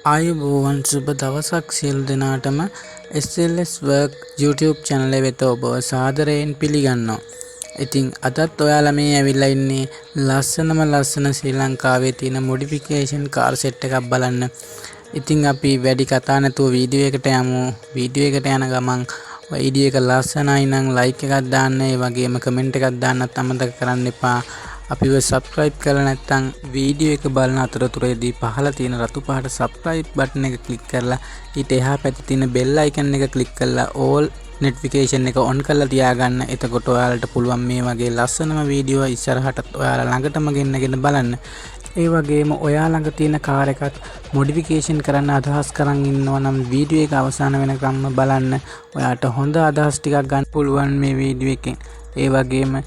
ආයුබෝවන් සුබ දවසක් සියලු දෙනාටම SLS work YouTube channel එක වෙත ඔබව සාදරයෙන් පිළිගන්නවා. ඉතින් අදත් ඔයාලා මේ ඇවිල්ලා ඉන්නේ ලස්සන ශ්‍රී ලංකාවේ තියෙන modification car set එකක් බලන්න. ඉතින් අපි වැඩි කතා නැතුව වීඩියෝ එකට යමු. වීඩියෝ එකට යන ගමන් වීඩියෝ එක ලස්සනයි නම් like එකක් දාන්න, ඒ වගේම comment එකක් දාන්නත් අමතක කරන්න එපා. අපිව subscribe කරලා නැත්නම් වීඩියෝ එක බලන අතරතුරේදී පහළ තියෙන රතු පාට subscribe button එක click කරලා ඊට එහා පැත්තේ තියෙන bell icon එක click කරලා all notification එක on කරලා තියාගන්න. එතකොට ඔයාලට පුළුවන් මේ වගේ ලස්සනම වීඩියෝ ඉස්සරහටත් ඔයාලා ළඟටම ගෙන්නගෙන බලන්න. ඒ වගේම ඔයා ළඟ තියෙන කාර් එකක් modification කරන්න අදහස් කරන් ඉන්නවා නම් වීඩියෝ එක අවසන් වෙනකම්ම බලන්න. ඔයාට හොඳ අදහස් ටිකක් ගන්න පුළුවන් මේ වීඩියෝ එකෙන්. ඒ වගේම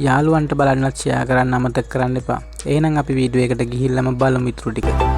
යාළුවන්ට බලන්නත් ෂෙයා කරන්න අමතක කරන්න එපා. එහෙනම් අපි වීඩියෝ එකට ගිහිල්ලාම බලමු ඊටු ටික.